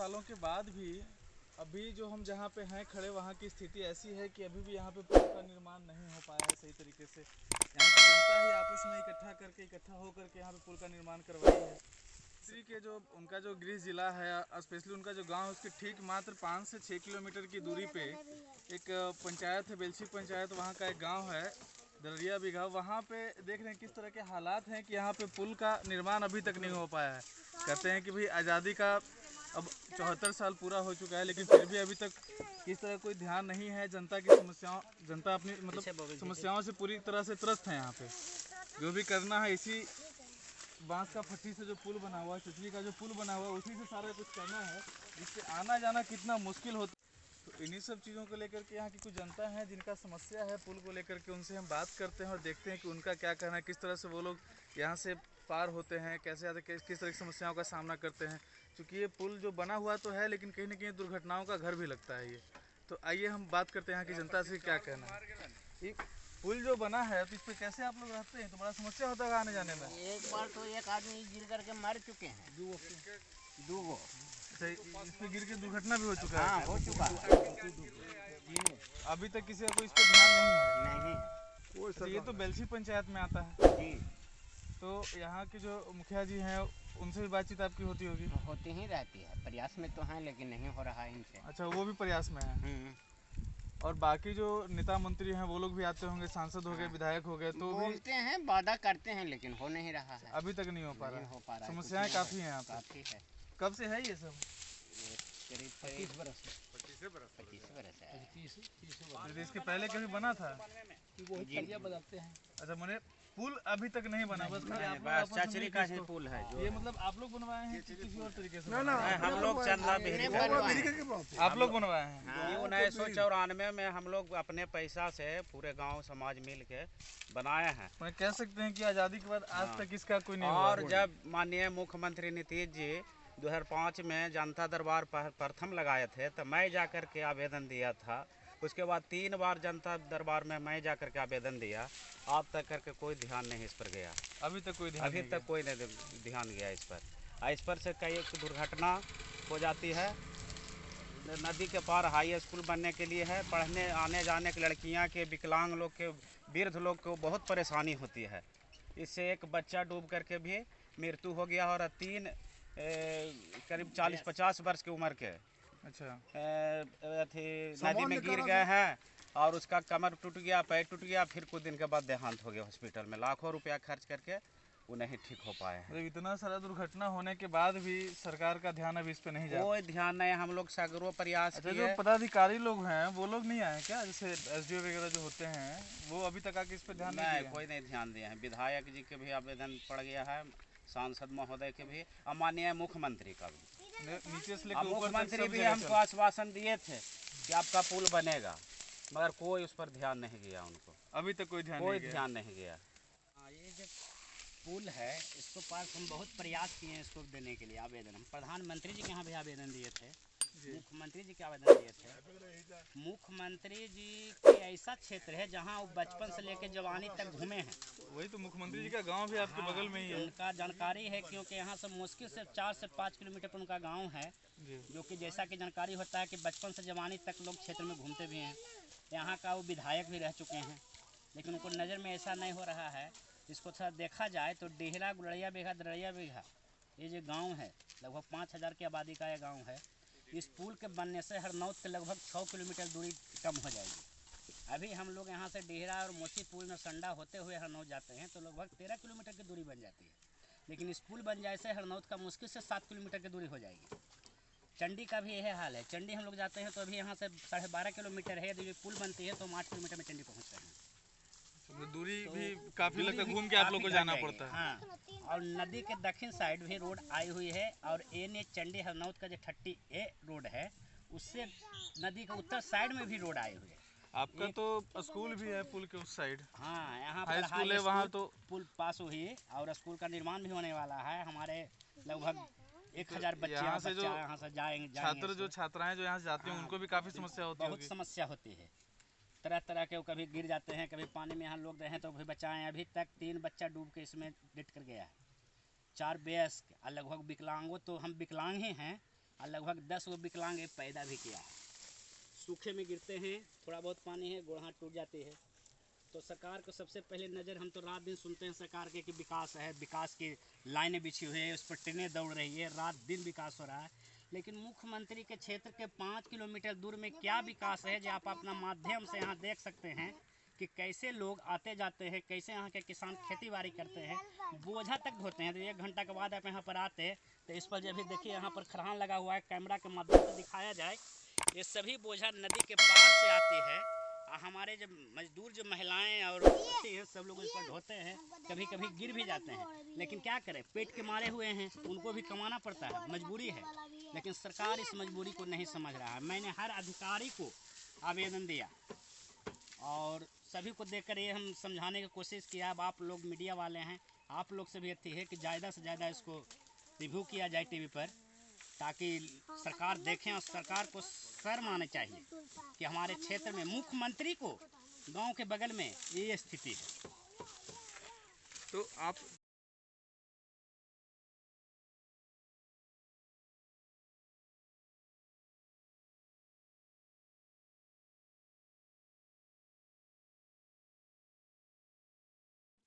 सालों के बाद भी अभी जो हम जहाँ पे हैं खड़े वहाँ की स्थिति ऐसी है कि अभी भी यहाँ पे पुल का निर्माण नहीं हो पाया है सही तरीके से। यहाँ की जनता ही आपस में इकट्ठा होकर के यहाँ पे पुल का निर्माण करवाई है। मंत्री के जो उनका जो गृह जिला है, स्पेशली उनका जो गांव है, उसके ठीक मात्र 5 से 6 किलोमीटर की दूरी पे एक पंचायत है, बेलछी पंचायत, वहाँ का एक गांव है दलरिया बिघा। वहाँ पे देख रहे हैं किस तरह के हालात हैं कि यहाँ पे पुल का निर्माण अभी तक नहीं हो पाया है। कहते हैं कि भाई आज़ादी का अब 74 साल पूरा हो चुका है, लेकिन फिर भी अभी तक किस तरह कोई ध्यान नहीं है जनता की समस्याओं, जनता अपनी मतलब समस्याओं से पूरी तरह से त्रस्त है। यहाँ पे जो भी करना है इसी बांस का फट्टी से जो पुल बना हुआ है, चुचली का जो पुल बना हुआ है, उसी से सारा कुछ करना है, जिससे आना जाना कितना मुश्किल होता है। तो इन्हीं सब चीज़ों को लेकर के यहाँ की कुछ जनता है जिनका समस्या है पुल को लेकर के, उनसे हम बात करते हैं और देखते हैं कि उनका क्या कहना है, किस तरह से वो लोग यहाँ से पार होते हैं, कैसे आते, किस तरह की समस्याओं का सामना करते हैं। क्योंकि ये पुल जो बना हुआ तो है, लेकिन कहीं ना कहीं दुर्घटनाओं का घर भी लगता है ये। तो आइए हम बात करते हैं यहाँ की जनता से क्या कहना है। पुल जो बना है तो इस पर कैसे आप लोग रहते हैं? तो बड़ा समस्या होता है आने जाने में। एक बार तो एक आदमी गिर करके मर चुके हैं, दो इस पे गिर के दुर्घटना भी हो चुका है। हाँ, हो चुका है। अभी तक किसी का कोई इस पर ध्यान नहीं है। नहीं तो ये तो बेलछी पंचायत में आता है जी। तो यहाँ के जो मुखिया जी हैं उनसे भी बातचीत आपकी होती होगी? होती ही रहती है, प्रयास में तो हैं लेकिन नहीं हो रहा है इनसे। अच्छा, वो भी प्रयास में है। और बाकी जो नेता मंत्री हैं वो लोग भी आते होंगे, सांसद हो गए, विधायक हो गए, तो बोलते हैं, वादा करते हैं, लेकिन हो नहीं रहा है। अभी तक नहीं हो पा रहा है। समस्याएं काफी हैं यहाँ पे। काफी है। कब से है ये सब? करीब 25 बरस है। इसके पहले कभी बना था? बदलते हैं। अच्छा, मैंने पुल अभी तक नहीं बना, बस चाचरी का ही पुल है जो। ये मतलब आप लोग बनवाए हैं कि किसी और तरीके से? हम लोग चंदा आप लोग बनवाए हैं? 1994 में हम लोग अपने पैसा से पूरे गांव समाज मिल के बनाए हैं। मैं कह सकते हैं कि आज़ादी के बाद आज तक इसका कोई नहीं हुआ। और जब माननीय मुख्यमंत्री नीतीश जी 2005 में जनता दरबार प्रथम लगाए थे तो मैं जाकर के आवेदन दिया था। उसके बाद 3 बार जनता दरबार में मैं जाकर के आवेदन दिया, अब तक करके कोई ध्यान नहीं इस पर गया। अभी तक कोई नहीं ध्यान गया इस पर। इस पर से कई एक दुर्घटना हो जाती है। नदी के पार हाई स्कूल बनने के लिए है, पढ़ने आने जाने की लड़कियां के, विकलांग लोग के, वृद्ध लोग को बहुत परेशानी होती है। इससे एक बच्चा डूब करके भी मृत्यु हो गया और 3 करीब 40-50 वर्ष की उम्र के नदी में गिर गए हैं और उसका कमर टूट गया, पैर टूट गया, फिर कुछ दिन के बाद देहांत हो गया हॉस्पिटल में। लाखों रुपया खर्च करके वो नहीं ठीक हो पाए हैं। तो इतना सारा दुर्घटना होने के बाद भी सरकार का ध्यान अभी इस पे नहीं जा रहा। कोई ध्यान नहीं। हम लोग सगरों प्रयास किए। जो पदाधिकारी लोग हैं वो लोग नहीं आए क्या? जैसे एसडीओ वगैरह जो होते हैं वो अभी तक आके इस पे ध्यान नहीं दिए? कोई नहीं ध्यान दिए हैं। विधायक जी के भी आवेदन पड़ गया है, सांसद महोदय के भी, और माननीय मुख्यमंत्री का भी। नीचे से लेकर ऊपर मुख्यमंत्री भी हमको आश्वासन दिए थे कि आपका पुल बनेगा, मगर कोई उस पर ध्यान नहीं गया। उनको अभी तक कोई ध्यान नहीं गया। ये जो पुल है इसको पास हम बहुत प्रयास किए हैं इसको देने के लिए आवेदन। हम प्रधानमंत्री जी के यहाँ भी आवेदन दिए थे, मुख्यमंत्री जी के आवेदन दिए थे। मुख्यमंत्री जी के ऐसा क्षेत्र है जहाँ वो बचपन से लेकर जवानी तक घूमे हैं। वही तो मुख्यमंत्री जी का गांव भी आपके बगल में ही है। उनका जानकारी है, क्योंकि यहाँ से मुश्किल से 4 से 5 किलोमीटर पर उनका गांव है, जो कि जैसा कि जानकारी होता है कि बचपन से जवानी तक लोग क्षेत्र में घूमते भी हैं। यहाँ का वो विधायक भी रह चुके हैं, लेकिन उनको नज़र में ऐसा नहीं हो रहा है। इसको थोड़ा देखा जाए तो डेहरा, गुड़िया बिघा, दररिया बिघा, ये जो गाँव है लगभग 5000 की आबादी का यह गाँव है। इस पुल के बनने से हरनौत के लगभग 6 किलोमीटर दूरी कम हो जाएगी। अभी हम लोग यहाँ से डेहरा और मोची पुल में संडा होते हुए हरनौत जाते हैं तो लगभग 13 किलोमीटर की दूरी बन जाती है, लेकिन इस पुल बन जाए से हरनौत का मुश्किल से 7 किलोमीटर की दूरी हो जाएगी। चंडी का भी यह हाल है। चंडी हम लोग जाते हैं तो अभी यहाँ से 12.5 किलोमीटर है, यदि पुल बनती है तो हम 8 किलोमीटर में चंडी पहुँच रहे हैं। दूरी भी काफी लगता है, घूम के आप लोग को जाना पड़ता है। हाँ, और नदी के दक्षिण साइड भी रोड आई हुई है, और एन चंडी हरनौत का जो 30A रोड है उससे नदी के उत्तर साइड में भी रोड आई हुई है। आपका तो स्कूल भी है पुल के उस साइड? हाँ, यहाँ हाई स्कूल है, वहाँ तो पुल पास हुई और स्कूल का निर्माण भी होने वाला है। हमारे लगभग 1000 बच्चे यहाँ से जाएंगे। छात्र जो छात्राएं जो यहाँ से जाते हैं उनको भी काफी समस्या होती है। बहुत समस्या होती है, तरह तरह के। वो कभी गिर जाते हैं, कभी पानी में यहाँ लोग रहे तो भी बचाएं। अभी तक 3 बच्चा डूब के इसमें डेट कर गया है, 4 वयस्क और लगभग विकलांगों। तो हम विकलांग ही हैं और लगभग 10 वो विकलांग पैदा भी किया है। सूखे में गिरते हैं, थोड़ा बहुत पानी है, गोड़ हाथ टूट जाती है। तो सरकार को सबसे पहले नज़र, हम तो रात दिन सुनते हैं सरकार के कि विकास है, विकास की लाइनें बिछी हुई है, उस पर ट्रेनें दौड़ रही है, रात दिन विकास हो रहा है, लेकिन मुख्यमंत्री के क्षेत्र के 5 किलोमीटर दूर में क्या विकास है जो आप अपना माध्यम से यहाँ देख सकते हैं कि कैसे लोग आते जाते हैं, कैसे यहाँ के किसान खेती बाड़ी करते हैं, बोझा तक ढोते हैं। तो 1 घंटा के बाद आप यहाँ पर आते हैं तो इस पर जब भी देखिए यहाँ पर खरहान लगा हुआ है, कैमरा के माध्यम से दिखाया जाए, ये सभी बोझा नदी के पार से आती है। हमारे जब मजदूर जो महिलाएं और बच्चे हैं सब लोग इस पर ढोते हैं, कभी कभी गिर भी जाते हैं, लेकिन क्या करें, पेट के मारे हुए हैं, उनको भी कमाना पड़ता है, मजबूरी है। लेकिन सरकार इस मजबूरी को नहीं समझ रहा है। मैंने हर अधिकारी को आवेदन दिया और सभी को देखकर ये हम समझाने की कोशिश किया। अब आप लोग मीडिया वाले हैं, आप लोग से भी अच्छी है कि ज़्यादा से ज़्यादा इसको रिव्यू किया जाए टीवी पर, ताकि सरकार देखें और सरकार को शर्म आनी चाहिए कि हमारे क्षेत्र में मुख्यमंत्री को गांव के बगल में ये स्थिति है। तो आप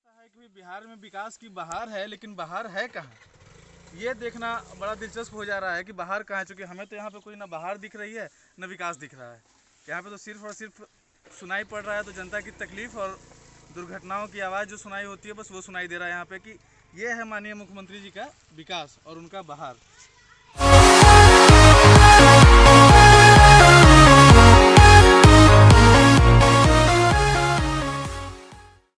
है कि बिहार में विकास की बहार है, लेकिन बहार है कहाँ, ये देखना बड़ा दिलचस्प हो जा रहा है कि बाहर कहाँ है। चूँकि हमें तो यहाँ पे कोई ना बाहर दिख रही है न विकास दिख रहा है। यहाँ पे तो सिर्फ और सिर्फ सुनाई पड़ रहा है तो जनता की तकलीफ़ और दुर्घटनाओं की आवाज़ जो सुनाई होती है बस वो सुनाई दे रहा है यहाँ पे कि ये है माननीय मुख्यमंत्री जी का विकास और उनका बाहर।